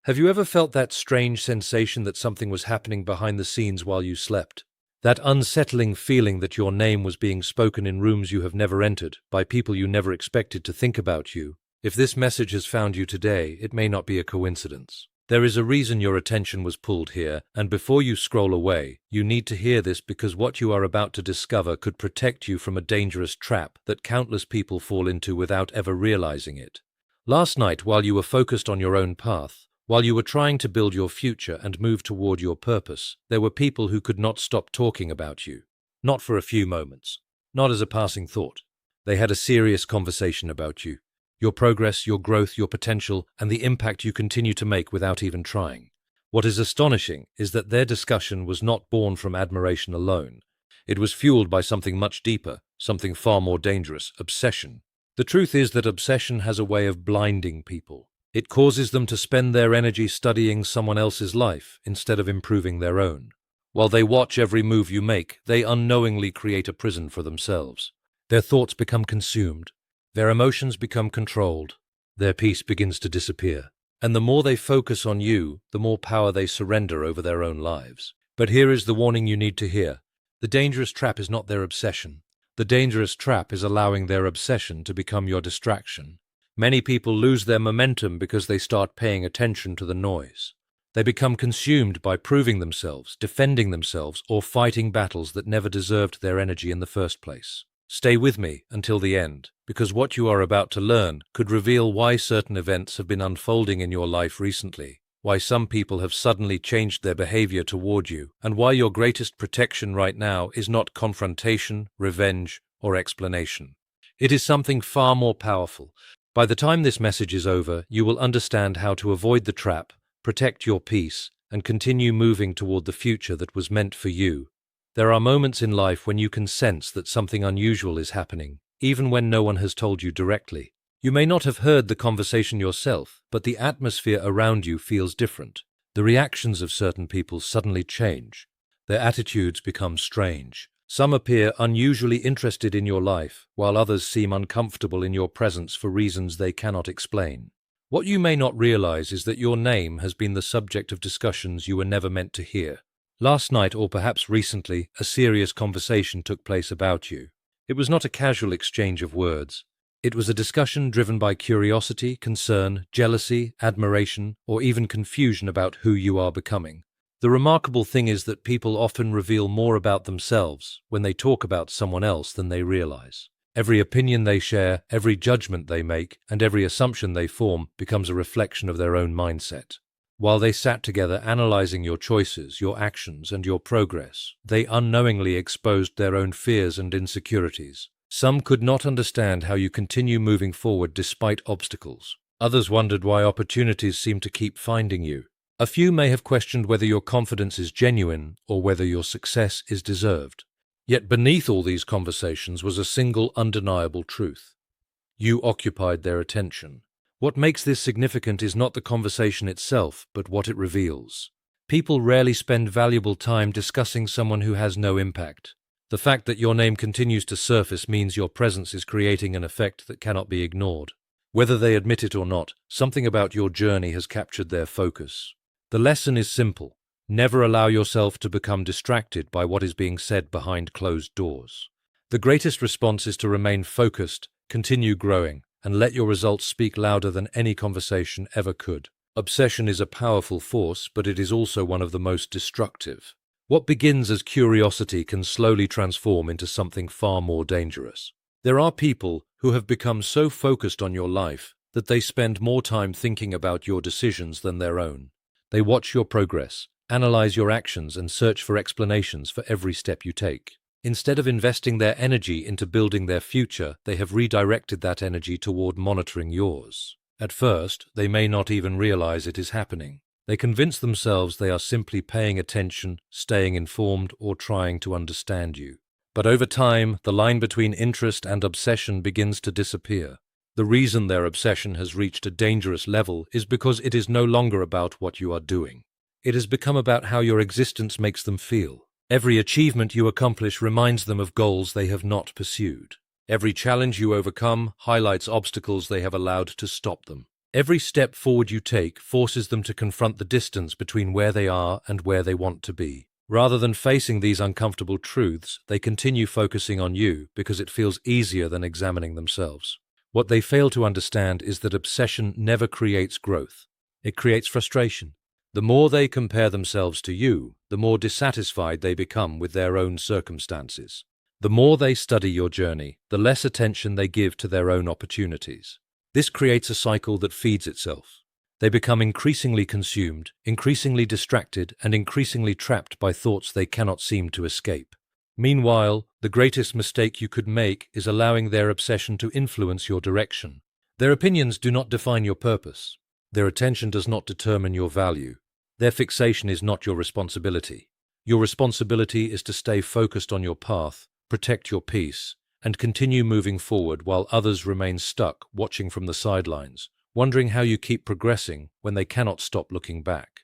Have you ever felt that strange sensation that something was happening behind the scenes while you slept? That unsettling feeling that your name was being spoken in rooms you have never entered, by people you never expected to think about you? If this message has found you today, it may not be a coincidence. There is a reason your attention was pulled here, and before you scroll away, you need to hear this because what you are about to discover could protect you from a dangerous trap that countless people fall into without ever realizing it. Last night, while you were focused on your own path, while you were trying to build your future and move toward your purpose, there were people who could not stop talking about you. Not for a few moments. Not as a passing thought. They had a serious conversation about you. Your progress, your growth, your potential, and the impact you continue to make without even trying. What is astonishing is that their discussion was not born from admiration alone. It was fueled by something much deeper, something far more dangerous: obsession. The truth is that obsession has a way of blinding people. It causes them to spend their energy studying someone else's life instead of improving their own. While they watch every move you make, they unknowingly create a prison for themselves. Their thoughts become consumed. Their emotions become controlled. Their peace begins to disappear. And the more they focus on you, the more power they surrender over their own lives. But here is the warning you need to hear. The dangerous trap is not their obsession. The dangerous trap is allowing their obsession to become your distraction. Many people lose their momentum because they start paying attention to the noise. They become consumed by proving themselves, defending themselves, or fighting battles that never deserved their energy in the first place. Stay with me until the end, because what you are about to learn could reveal why certain events have been unfolding in your life recently, why some people have suddenly changed their behavior toward you, and why your greatest protection right now is not confrontation, revenge, or explanation. It is something far more powerful. By the time this message is over, you will understand how to avoid the trap, protect your peace, and continue moving toward the future that was meant for you. There are moments in life when you can sense that something unusual is happening, even when no one has told you directly. You may not have heard the conversation yourself, but the atmosphere around you feels different. The reactions of certain people suddenly change. Their attitudes become strange. Some appear unusually interested in your life, while others seem uncomfortable in your presence for reasons they cannot explain. What you may not realize is that your name has been the subject of discussions you were never meant to hear. Last night, or perhaps recently, a serious conversation took place about you. It was not a casual exchange of words. It was a discussion driven by curiosity, concern, jealousy, admiration, or even confusion about who you are becoming. The remarkable thing is that people often reveal more about themselves when they talk about someone else than they realize. Every opinion they share, every judgment they make, and every assumption they form becomes a reflection of their own mindset. While they sat together analyzing your choices, your actions, and your progress, they unknowingly exposed their own fears and insecurities. Some could not understand how you continue moving forward despite obstacles. Others wondered why opportunities seem to keep finding you. A few may have questioned whether your confidence is genuine or whether your success is deserved. Yet beneath all these conversations was a single undeniable truth. You occupied their attention. What makes this significant is not the conversation itself, but what it reveals. People rarely spend valuable time discussing someone who has no impact. The fact that your name continues to surface means your presence is creating an effect that cannot be ignored. Whether they admit it or not, something about your journey has captured their focus. The lesson is simple. Never allow yourself to become distracted by what is being said behind closed doors. The greatest response is to remain focused, continue growing, and let your results speak louder than any conversation ever could. Obsession is a powerful force, but it is also one of the most destructive. What begins as curiosity can slowly transform into something far more dangerous. There are people who have become so focused on your life that they spend more time thinking about your decisions than their own. They watch your progress, analyze your actions, and search for explanations for every step you take. Instead of investing their energy into building their future, they have redirected that energy toward monitoring yours. At first, they may not even realize it is happening. They convince themselves they are simply paying attention, staying informed, or trying to understand you. But over time, the line between interest and obsession begins to disappear. The reason their obsession has reached a dangerous level is because it is no longer about what you are doing. It has become about how your existence makes them feel. Every achievement you accomplish reminds them of goals they have not pursued. Every challenge you overcome highlights obstacles they have allowed to stop them. Every step forward you take forces them to confront the distance between where they are and where they want to be. Rather than facing these uncomfortable truths, they continue focusing on you because it feels easier than examining themselves. What they fail to understand is that obsession never creates growth. It creates frustration. The more they compare themselves to you, the more dissatisfied they become with their own circumstances. The more they study your journey, the less attention they give to their own opportunities. This creates a cycle that feeds itself. They become increasingly consumed, increasingly distracted, and increasingly trapped by thoughts they cannot seem to escape. Meanwhile, the greatest mistake you could make is allowing their obsession to influence your direction. Their opinions do not define your purpose. Their attention does not determine your value. Their fixation is not your responsibility. Your responsibility is to stay focused on your path, protect your peace, and continue moving forward while others remain stuck, watching from the sidelines, wondering how you keep progressing when they cannot stop looking back.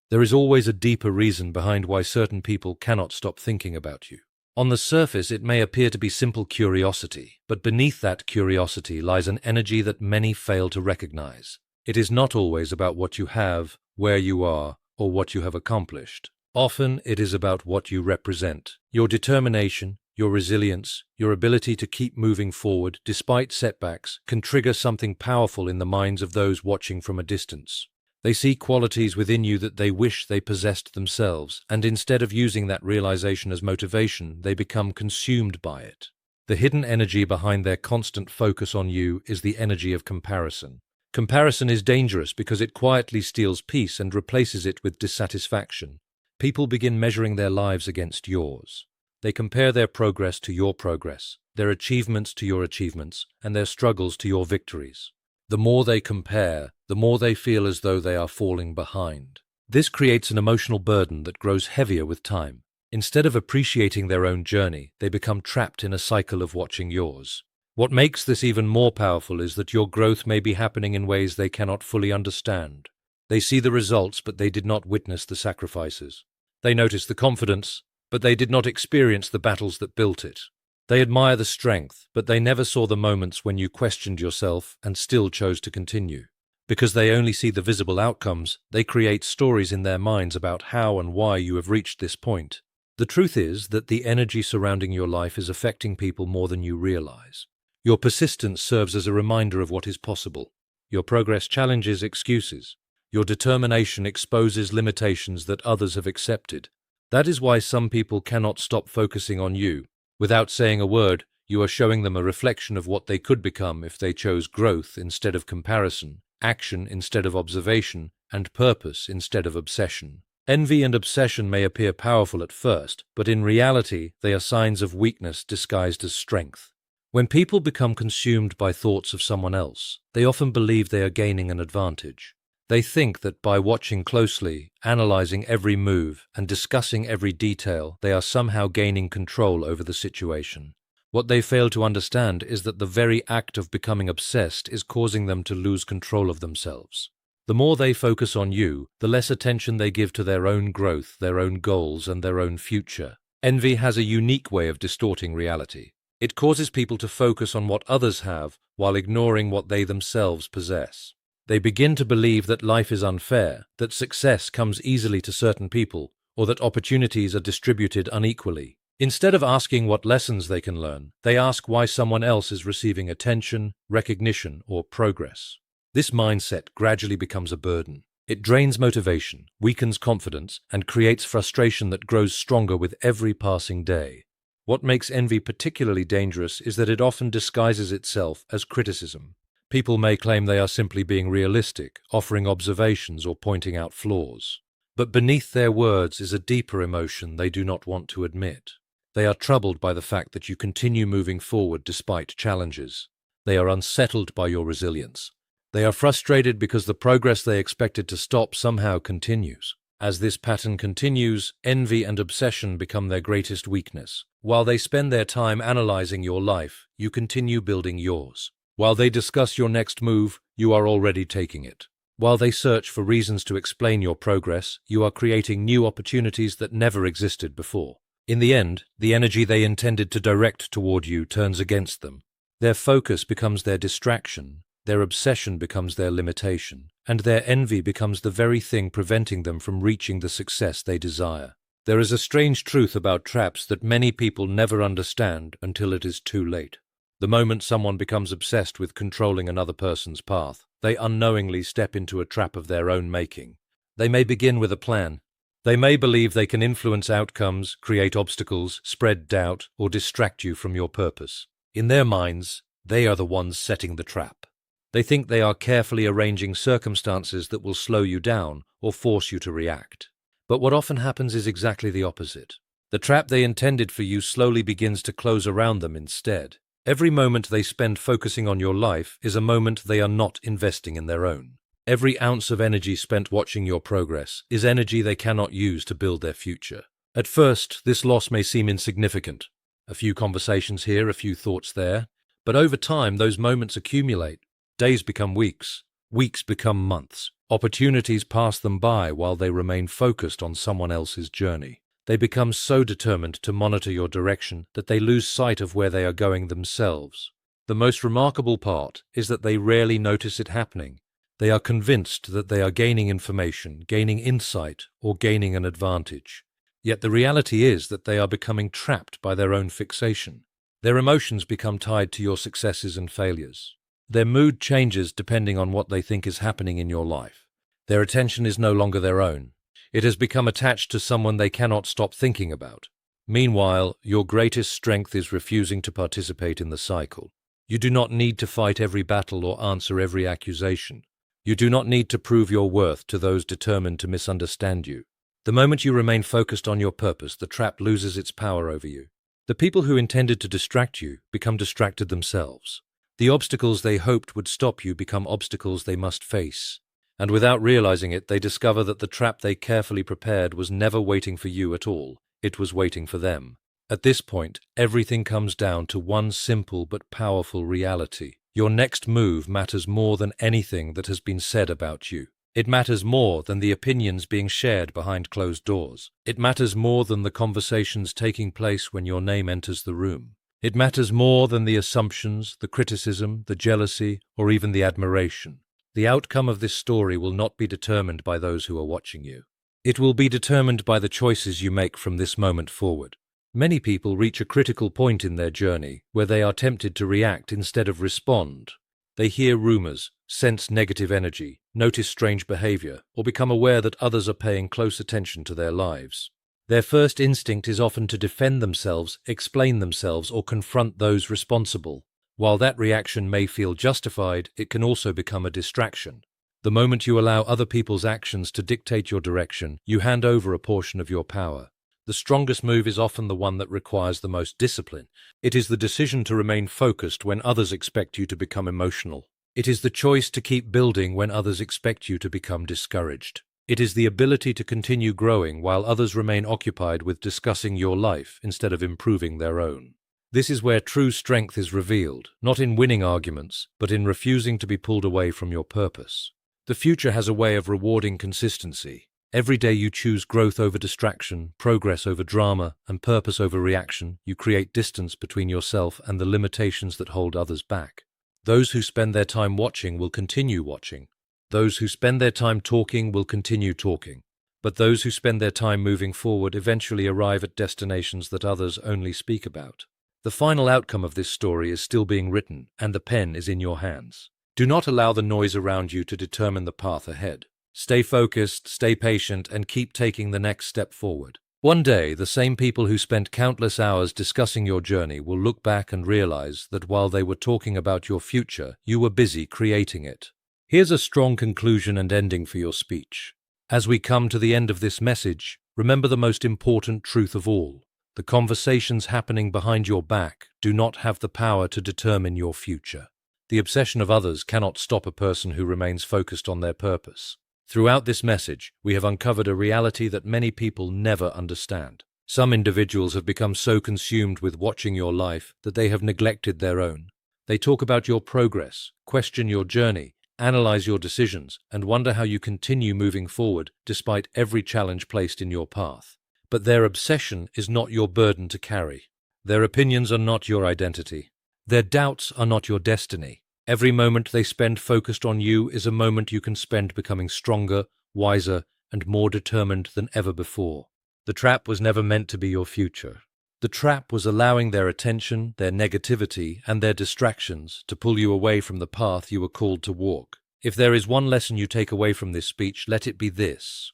There is always a deeper reason behind why certain people cannot stop thinking about you. On the surface, it may appear to be simple curiosity, but beneath that curiosity lies an energy that many fail to recognize. It is not always about what you have, where you are, or what you have accomplished. Often it is about what you represent. Your determination, your resilience, your ability to keep moving forward despite setbacks can trigger something powerful in the minds of those watching from a distance. They see qualities within you that they wish they possessed themselves, and instead of using that realization as motivation, they become consumed by it. The hidden energy behind their constant focus on you is the energy of comparison. Comparison is dangerous because it quietly steals peace and replaces it with dissatisfaction. People begin measuring their lives against yours. They compare their progress to your progress, their achievements to your achievements, and their struggles to your victories. The more they compare, the more they feel as though they are falling behind. This creates an emotional burden that grows heavier with time. Instead of appreciating their own journey, they become trapped in a cycle of watching yours. What makes this even more powerful is that your growth may be happening in ways they cannot fully understand. They see the results, but they did not witness the sacrifices. They notice the confidence, but they did not experience the battles that built it. They admire the strength, but they never saw the moments when you questioned yourself and still chose to continue. Because they only see the visible outcomes, they create stories in their minds about how and why you have reached this point. The truth is that the energy surrounding your life is affecting people more than you realize. Your persistence serves as a reminder of what is possible. Your progress challenges excuses. Your determination exposes limitations that others have accepted. That is why some people cannot stop focusing on you. Without saying a word, you are showing them a reflection of what they could become if they chose growth instead of comparison, action instead of observation, and purpose instead of obsession. Envy and obsession may appear powerful at first, but in reality, they are signs of weakness disguised as strength. When people become consumed by thoughts of someone else, they often believe they are gaining an advantage. They think that by watching closely, analyzing every move, and discussing every detail, they are somehow gaining control over the situation. What they fail to understand is that the very act of becoming obsessed is causing them to lose control of themselves. The more they focus on you, the less attention they give to their own growth, their own goals, and their own future. Envy has a unique way of distorting reality. It causes people to focus on what others have while ignoring what they themselves possess. They begin to believe that life is unfair, that success comes easily to certain people, or that opportunities are distributed unequally. Instead of asking what lessons they can learn, they ask why someone else is receiving attention, recognition, or progress. This mindset gradually becomes a burden. It drains motivation, weakens confidence, and creates frustration that grows stronger with every passing day. What makes envy particularly dangerous is that it often disguises itself as criticism. People may claim they are simply being realistic, offering observations or pointing out flaws. But beneath their words is a deeper emotion they do not want to admit. They are troubled by the fact that you continue moving forward despite challenges. They are unsettled by your resilience. They are frustrated because the progress they expected to stop somehow continues. As this pattern continues, envy and obsession become their greatest weakness. While they spend their time analyzing your life, you continue building yours. While they discuss your next move, you are already taking it. While they search for reasons to explain your progress, you are creating new opportunities that never existed before. In the end, the energy they intended to direct toward you turns against them. Their focus becomes their distraction, Their obsession becomes their limitation, and their envy becomes the very thing preventing them from reaching the success they desire. There is a strange truth about traps that many people never understand until it is too late. The moment someone becomes obsessed with controlling another person's path, they unknowingly step into a trap of their own making. They may begin with a plan. They may believe they can influence outcomes, create obstacles, spread doubt, or distract you from your purpose. In their minds, they are the ones setting the trap. They think they are carefully arranging circumstances that will slow you down or force you to react. But what often happens is exactly the opposite. The trap they intended for you slowly begins to close around them instead. Every moment they spend focusing on your life is a moment they are not investing in their own. Every ounce of energy spent watching your progress is energy they cannot use to build their future. At first, this loss may seem insignificant. A few conversations here, a few thoughts there. But over time, those moments accumulate. Days become weeks. Weeks become months. Opportunities pass them by while they remain focused on someone else's journey. They become so determined to monitor your direction that they lose sight of where they are going themselves. The most remarkable part is that they rarely notice it happening. They are convinced that they are gaining information, gaining insight, or gaining an advantage. Yet the reality is that they are becoming trapped by their own fixation. Their emotions become tied to your successes and failures. Their mood changes depending on what they think is happening in your life. Their attention is no longer their own. It has become attached to someone they cannot stop thinking about. Meanwhile, your greatest strength is refusing to participate in the cycle. You do not need to fight every battle or answer every accusation. You do not need to prove your worth to those determined to misunderstand you. The moment you remain focused on your purpose, the trap loses its power over you. The people who intended to distract you become distracted themselves. The obstacles they hoped would stop you become obstacles they must face. And without realizing it, they discover that the trap they carefully prepared was never waiting for you at all. It was waiting for them. At this point, everything comes down to one simple but powerful reality. Your next move matters more than anything that has been said about you. It matters more than the opinions being shared behind closed doors. It matters more than the conversations taking place when your name enters the room. It matters more than the assumptions, the criticism, the jealousy, or even the admiration. The outcome of this story will not be determined by those who are watching you. It will be determined by the choices you make from this moment forward. Many people reach a critical point in their journey where they are tempted to react instead of respond. They hear rumors, sense negative energy, notice strange behavior, or become aware that others are paying close attention to their lives. Their first instinct is often to defend themselves, explain themselves, or confront those responsible. While that reaction may feel justified, it can also become a distraction. The moment you allow other people's actions to dictate your direction, you hand over a portion of your power. The strongest move is often the one that requires the most discipline. It is the decision to remain focused when others expect you to become emotional. It is the choice to keep building when others expect you to become discouraged. It is the ability to continue growing while others remain occupied with discussing your life instead of improving their own. This is where true strength is revealed, not in winning arguments, but in refusing to be pulled away from your purpose. The future has a way of rewarding consistency. Every day you choose growth over distraction, progress over drama, and purpose over reaction, you create distance between yourself and the limitations that hold others back. Those who spend their time watching will continue watching. Those who spend their time talking will continue talking. But those who spend their time moving forward eventually arrive at destinations that others only speak about. The final outcome of this story is still being written, and the pen is in your hands. Do not allow the noise around you to determine the path ahead. Stay focused, stay patient, and keep taking the next step forward. One day, the same people who spent countless hours discussing your journey will look back and realize that while they were talking about your future, you were busy creating it. Here's a strong conclusion and ending for your speech. As we come to the end of this message, remember the most important truth of all. The conversations happening behind your back do not have the power to determine your future. The obsession of others cannot stop a person who remains focused on their purpose. Throughout this message, we have uncovered a reality that many people never understand. Some individuals have become so consumed with watching your life that they have neglected their own. They talk about your progress, question your journey, analyze your decisions, and wonder how you continue moving forward despite every challenge placed in your path. But their obsession is not your burden to carry. Their opinions are not your identity. Their doubts are not your destiny. Every moment they spend focused on you is a moment you can spend becoming stronger, wiser, and more determined than ever before. The trap was never meant to be your future. The trap was allowing their attention, their negativity, and their distractions to pull you away from the path you were called to walk. If there is one lesson you take away from this speech, let it be this.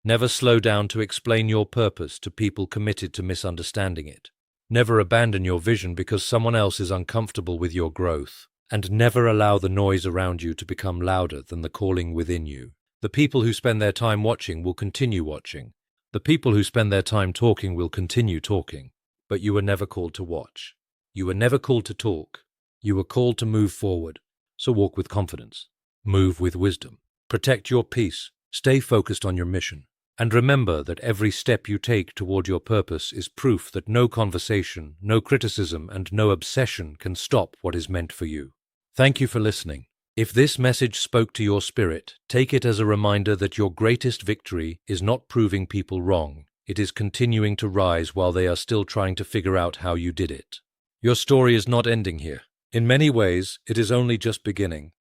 Never slow down to explain your purpose to people committed to misunderstanding it. Never abandon your vision because someone else is uncomfortable with your growth. And never allow the noise around you to become louder than the calling within you. The people who spend their time watching will continue watching. The people who spend their time talking will continue talking. But you were never called to watch. You were never called to talk. You were called to move forward. So walk with confidence. Move with wisdom. Protect your peace. Stay focused on your mission. And remember that every step you take toward your purpose is proof that no conversation, no criticism, and no obsession can stop what is meant for you. Thank you for listening. If this message spoke to your spirit, take it as a reminder that your greatest victory is not proving people wrong. It is continuing to rise while they are still trying to figure out how you did it. Your story is not ending here. In many ways, it is only just beginning.